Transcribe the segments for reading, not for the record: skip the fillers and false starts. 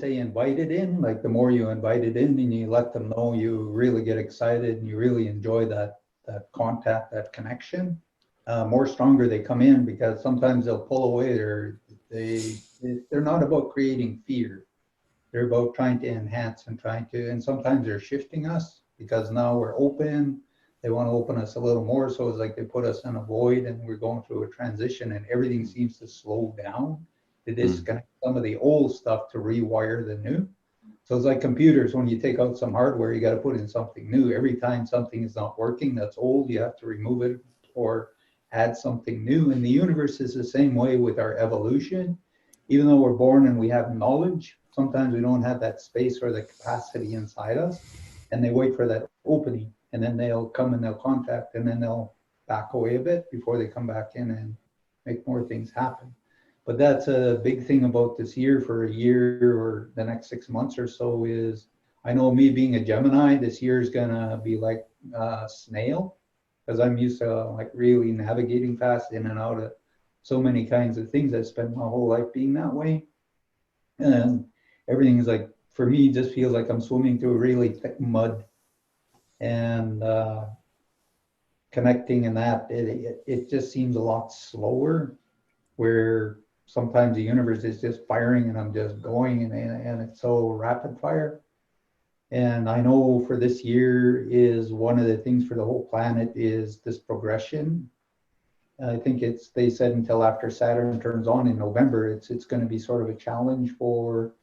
say invite it in, like the more you invite it in and you let them know you really get excited and you really enjoy that contact, that connection, more stronger they come in, because sometimes they'll pull away. They're not about creating fear. They're about trying to enhance and sometimes they're shifting us because now we're open. They want to open us a little more. So it's like they put us in a void and we're going through a transition and everything seems to slow down to disconnect some of the old stuff to rewire the new. So it's like computers. When you take out some hardware, you got to put in something new. Every time something is not working that's old, you have to remove it or add something new. And the universe is the same way with our evolution. Even though we're born and we have knowledge, sometimes we don't have that space or the capacity inside us, and they wait for that opening, and then they'll come and they'll contact, and then they'll back away a bit before they come back in and make more things happen. But that's a big thing about this year, for a year or the next 6 months or so, is I know me being a Gemini, this year is gonna be like a snail, because I'm used to like really navigating fast in and out of so many kinds of things. I spent my whole life being that way. And everything is like, for me, just feels like I'm swimming through really thick mud and connecting in that. It just seems a lot slower, where sometimes the universe is just firing and I'm just going and it's so rapid fire. And I know for this year is one of the things for the whole planet is this progression. I think they said until after Saturn turns on in November, it's going to be sort of a challenge for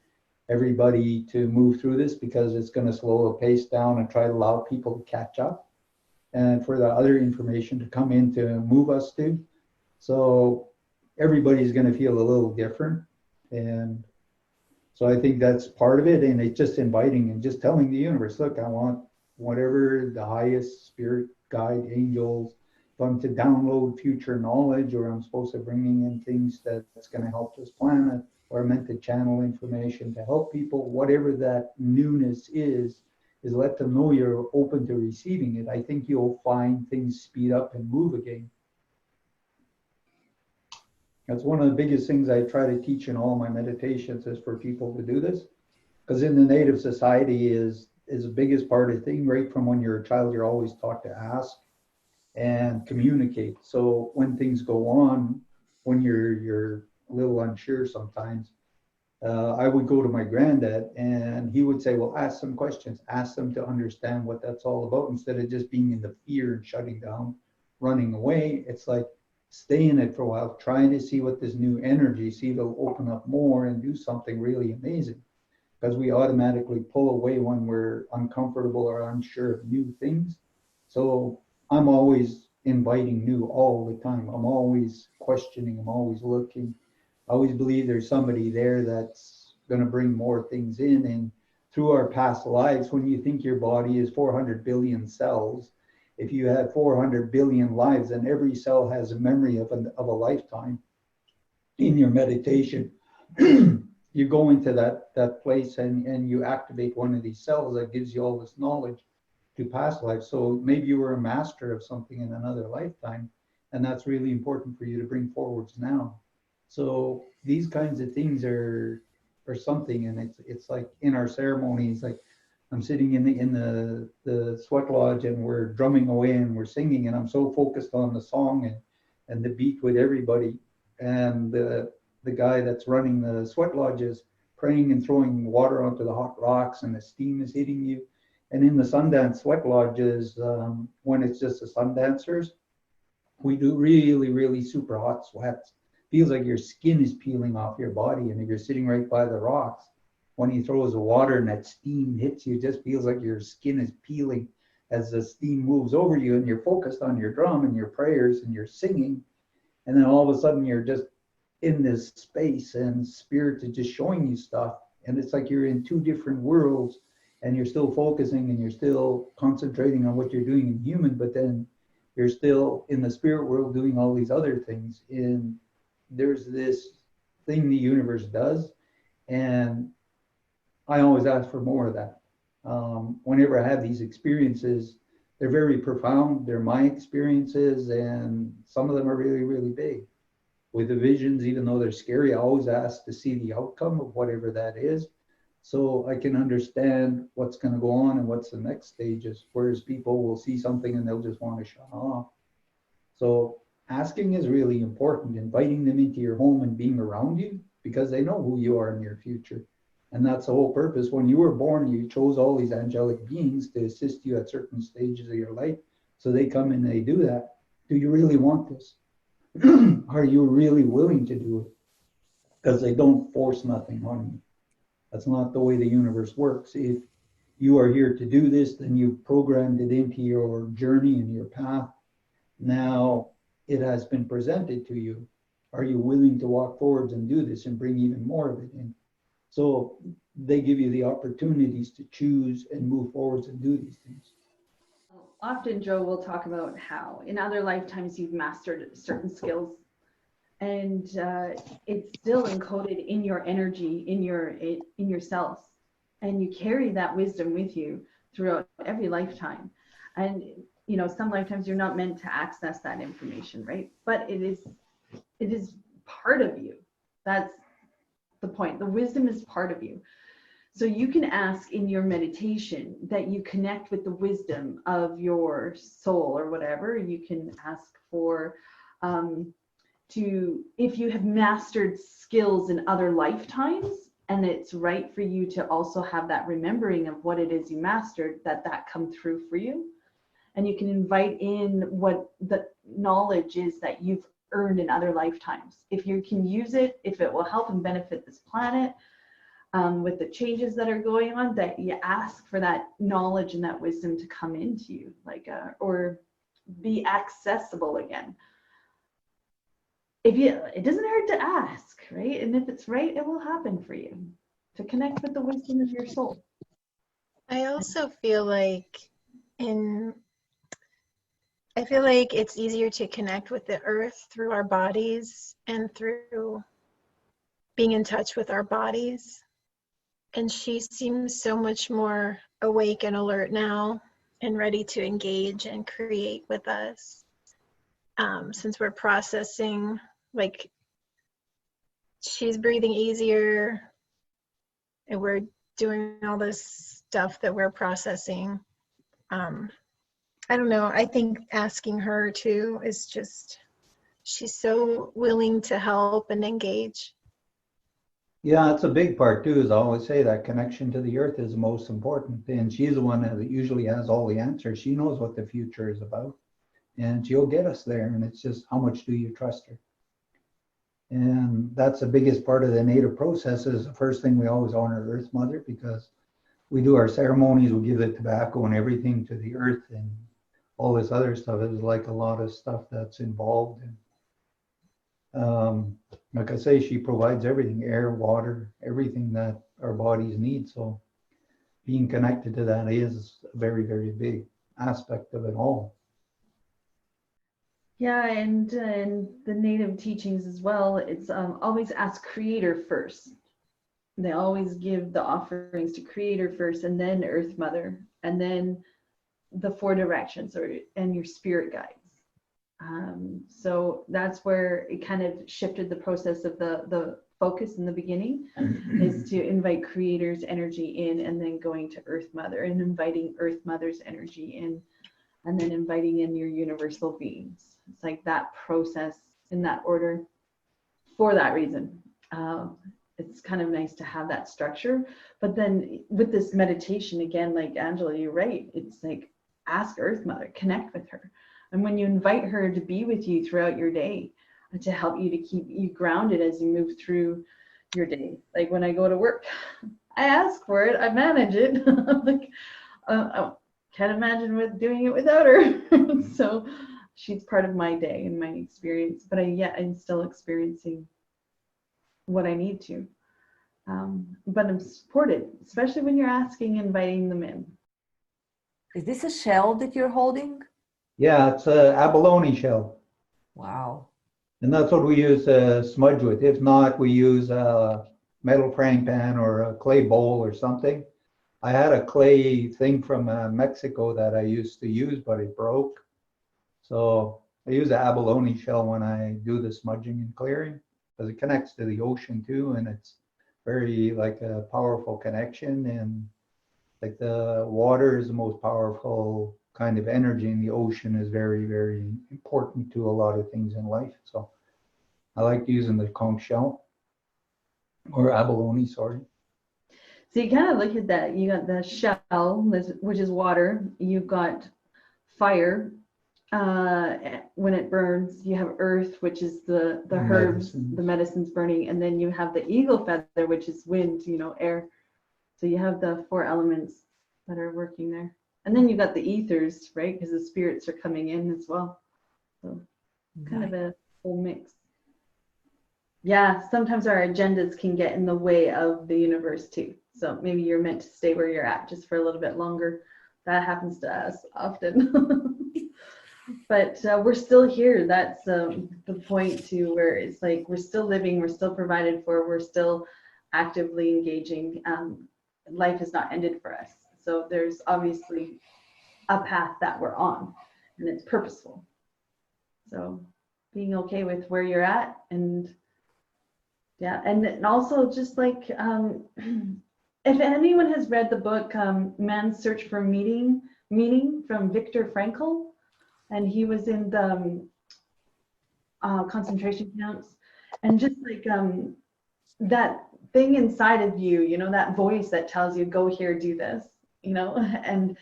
everybody to move through this, because it's going to slow the pace down and try to allow people to catch up and for the other information to come in to move us to. So everybody's going to feel a little different. And so I think that's part of it. And it's just inviting and just telling the universe, look, I want whatever the highest spirit guide, angels, if I'm to download future knowledge, or I'm supposed to bringing in things that's going to help this planet, or meant to channel information to help people, whatever that newness is let them know you're open to receiving it. I think you'll find things speed up and move again. That's one of the biggest things I try to teach in all my meditations, is for people to do this. Because in the Native society is the biggest part of the thing. Right from when you're a child, you're always taught to ask and communicate. So when things go on, when you're a little unsure sometimes, I would go to my granddad and he would say, well, ask some questions, ask them to understand what that's all about, instead of just being in the fear and shutting down, running away. It's like, stay in it for a while, trying to see what this new energy, see if it'll open up more and do something really amazing. Because we automatically pull away when we're uncomfortable or unsure of new things. So I'm always inviting new all the time. I'm always questioning, I'm always looking. I always believe there's somebody there that's going to bring more things in. And through our past lives, when you think your body is 400 billion cells, if you had 400 billion lives, and every cell has a memory of a lifetime, in your meditation, you go into that place and you activate one of these cells that gives you all this knowledge to past life. So maybe you were a master of something in another lifetime, and that's really important for you to bring forwards now. So these kinds of things are something, and it's like in our ceremonies, like I'm sitting in the sweat lodge and we're drumming away and we're singing, and I'm so focused on the song and the beat with everybody, and the guy that's running the sweat lodge is praying and throwing water onto the hot rocks, and the steam is hitting you. And in the Sundance sweat lodges, when it's just the sun dancers, we do really, really super hot sweats. Feels like your skin is peeling off your body. And if you're sitting right by the rocks, when he throws the water and that steam hits you, it just feels like your skin is peeling as the steam moves over you, and you're focused on your drum and your prayers and your singing. And then all of a sudden you're just in this space, and spirit is just showing you stuff. And it's like you're in two different worlds, and you're still focusing and you're still concentrating on what you're doing in human, but then you're still in the spirit world doing all these other things. And there's this thing the universe does, and I always ask for more of that. Whenever I have these experiences, they're very profound. They're my experiences, and some of them are really, really big. With the visions, even though they're scary, I always ask to see the outcome of whatever that is. so I can understand what's going to go on and what's the next stages. Whereas people will see something and they'll just want to shut off. So asking is really important, inviting them into your home and being around you because they know who you are in your future. And that's the whole purpose. When you were born, you chose all these angelic beings to assist you at certain stages of your life. So they come and they do that. Do you really want this? Are you really willing to do it? Because they don't force nothing on you. That's not the way the universe works. If you are here to do this, then you programmed it into your journey and your path. Now it has been presented to you. Are you willing to walk forwards and do this and bring even more of it in? So they give you the opportunities to choose and move forwards and do these things. Often Joe will talk about how in other lifetimes you've mastered certain skills, and it's still encoded in your energy, in your cells, and you carry that wisdom with you throughout every lifetime. And you know, some lifetimes you're not meant to access that information, right? But it is part of you. That's the point. The wisdom is part of you. So you can ask in your meditation that you connect with the wisdom of your soul or whatever. You can ask for if you have mastered skills in other lifetimes, and it's right for you to also have that remembering of what it is you mastered, that come through for you. And you can invite in what the knowledge is that you've earned in other lifetimes. If you can use it, if it will help and benefit this planet, with the changes that are going on, that you ask for that knowledge and that wisdom to come into you, or be accessible again. It doesn't hurt to ask, right? And if it's right, it will happen for you to connect with the wisdom of your soul. I also feel like it's easier to connect with the earth through our bodies and through being in touch with our bodies. And she seems so much more awake and alert now and ready to engage and create with us. Since we're processing, like, she's breathing easier and we're doing all this stuff that we're processing. I don't know, I think asking her too is just, she's so willing to help and engage. Yeah, it's a big part too, as I always say, that connection to the earth is the most important. And she's the one that usually has all the answers. She knows what the future is about. And she'll get us there. And it's just, how much do you trust her? And that's the biggest part of the native process. Is the first thing we always honor Earth Mother, because we do our ceremonies, we give the tobacco and everything to the earth, and all this other stuff is like a lot of stuff that's involved. And like I say, she provides everything, air, water, everything that our bodies need. So being connected to that is a very, very big aspect of it all. Yeah, and the native teachings as well, it's always ask Creator first. They always give the offerings to Creator first, and then Earth Mother, and then the four directions and your spirit guides. So that's where it kind of shifted the process of the focus in the beginning, is to invite Creator's energy in, and then going to Earth Mother and inviting Earth Mother's energy in, and then inviting in your universal beings. It's like that process in that order for that reason. It's kind of nice to have that structure. But then with this meditation, again, like Angela, you're right. It's like, ask Earth Mother, connect with her. And when you invite her to be with you throughout your day, to help you to keep you grounded as you move through your day. Like when I go to work, I ask for it, I manage it. Like, I can't imagine doing it without her. So she's part of my day and my experience, but I'm still experiencing what I need to. But I'm supported, especially when you're asking, inviting them in. Is this a shell that you're holding? Yeah, it's a abalone shell. Wow. And that's what we use smudge with. If not, we use a metal frying pan or a clay bowl or something. I had a clay thing from Mexico that I used to use, but it broke. So I use an abalone shell when I do the smudging and clearing, because it connects to the ocean too, and it's very like a powerful connection, and like the water is the most powerful kind of energy, and the ocean is very, very important to a lot of things in life. So I like using the conch shell or abalone, sorry. So you kind of look at that. You got the shell, which is water. You've got fire. When it burns, you have earth, which is the herbs, the medicines burning, and then you have the eagle feather, which is wind, air. So you have the 4 elements that are working there. And then you got the ethers, right? Because the spirits are coming in as well. So kind of a whole mix. Yeah, sometimes our agendas can get in the way of the universe too. So maybe you're meant to stay where you're at just for a little bit longer. That happens to us often. But we're still here. That's the point too, where it's like we're still living, we're still provided for, we're still actively engaging. Life is not ended for us. So there's obviously a path that we're on, and it's purposeful. So being okay with where you're at, and yeah, and also just like if anyone has read the book Man's Search for Meaning from Viktor Frankl, and he was in the concentration camps, and just like that thing inside of you, that voice that tells you go here, do this, and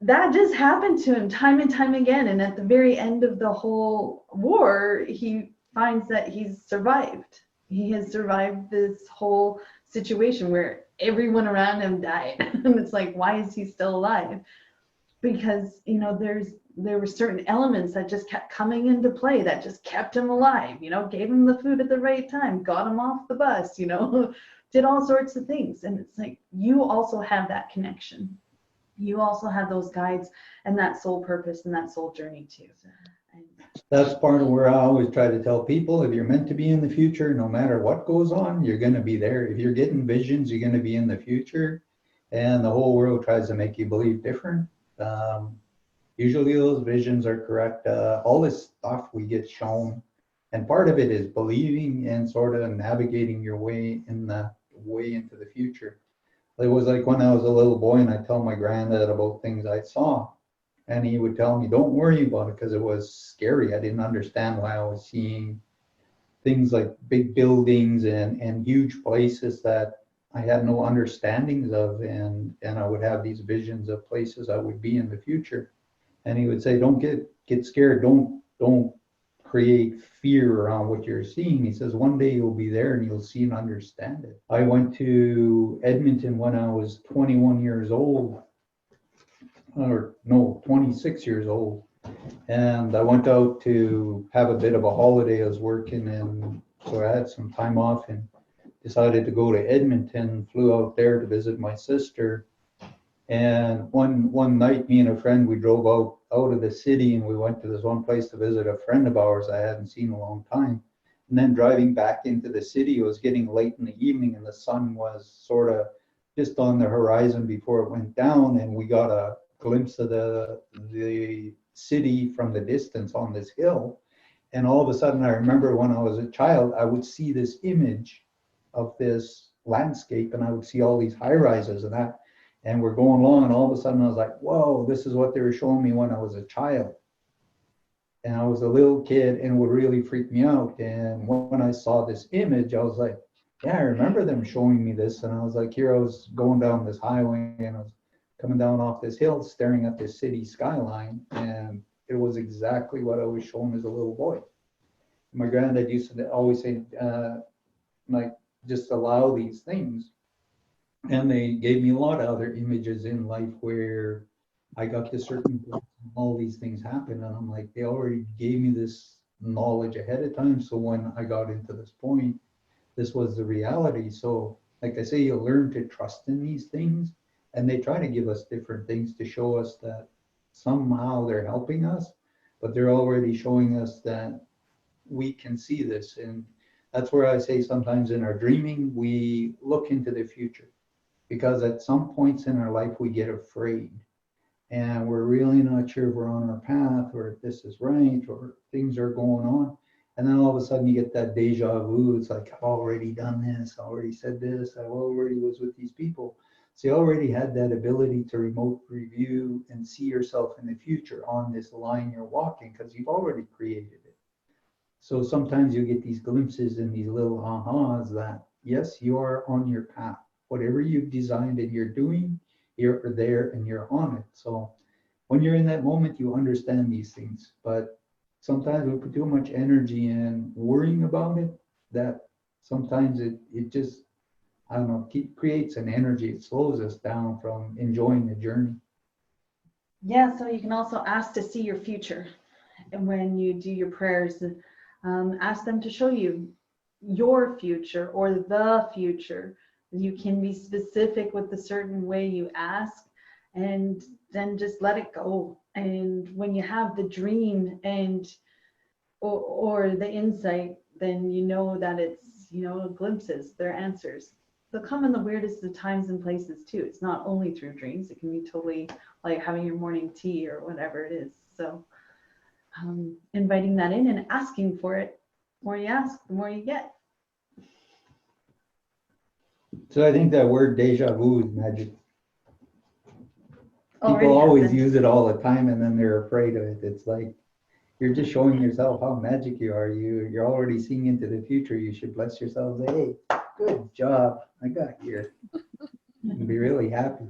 that just happened to him time and time again. And at the very end of the whole war, he finds that he's survived. He has survived this whole situation where everyone around him died. And it's like, why is he still alive? Because, there were certain elements that just kept coming into play that just kept him alive, gave him the food at the right time, got him off the bus, did all sorts of things. And it's like, you also have that connection. You also have those guides and that soul purpose and that soul journey too. That's part of where I always try to tell people, if you're meant to be in the future, no matter what goes on, you're going to be there. If you're getting visions, you're going to be in the future. And the whole world tries to make you believe different. Usually those visions are correct. All this stuff we get shown, and part of it is believing and sort of navigating your way into the future. It was like when I was a little boy and I tell my granddad about things I saw, and he would tell me, don't worry about it, because it was scary. I didn't understand why I was seeing things like big buildings and huge places that I had no understandings of, and I would have these visions of places I would be in the future. And he would say, don't get scared. Don't create fear around what you're seeing. He says, one day you'll be there and you'll see and understand it. I went to Edmonton when I was 21 years old, or no, 26 years old. And I went out to have a bit of a holiday. I was working, and so I had some time off and decided to go to Edmonton, flew out there to visit my sister. And one night, me and a friend, we drove out of the city, and we went to this one place to visit a friend of ours I hadn't seen in a long time. And then driving back into the city, it was getting late in the evening, and the sun was sort of just on the horizon before it went down, and we got a glimpse of the city from the distance on this hill. And all of a sudden, I remember when I was a child, I would see this image of this landscape, and I would see all these high rises and that. And we're going along, and all of a sudden I was like, whoa, this is what they were showing me when I was a child. And I was a little kid, and it would really freak me out. And when I saw this image, I was like, yeah, I remember them showing me this. And I was like, here I was going down this highway, and I was coming down off this hill, staring at this city skyline. And it was exactly what I was shown as a little boy. My granddad used to always say, like, just allow these things. And they gave me a lot of other images in life where I got to certain points and all these things happen. And I'm like, they already gave me this knowledge ahead of time. So when I got into this point, this was the reality. So like I say, you learn to trust in these things, and they try to give us different things to show us that somehow they're helping us, but they're already showing us that we can see this. And that's where I say sometimes in our dreaming, we look into the future. Because at some points in our life, we get afraid, and we're really not sure if we're on our path, or if this is right, or things are going on. And then all of a sudden you get that deja vu. It's like, I've already done this, I already said this, I already was with these people. So you already had that ability to remote review and see yourself in the future on this line you're walking because you've already created it. So sometimes you get these glimpses and these little ahas that, yes, you are on your path. Whatever you've designed and you're doing, you're there and you're on it. So when you're in that moment, you understand these things. But sometimes we put too much energy in worrying about it that sometimes it just, I don't know, creates an energy. It slows us down from enjoying the journey. Yeah, so you can also ask to see your future. And when you do your prayers, ask them to show you your future or the future. You can be specific with the certain way you ask, and then just let it go. And when you have the dream and or the insight, then you know that it's, you know, glimpses, they're answers. They'll come in the weirdest of times and places too. It's not only through dreams. It can be totally like having your morning tea or whatever it is. So inviting that in and asking for it. The more you ask, the more you get. So I think that word deja vu is magic. Already People always happened. use it all the time and then they're afraid of it. It's like you're just showing yourself how magic you are. You're already seeing into the future. You should bless yourself. Say, hey, good job. I got here. And be really happy.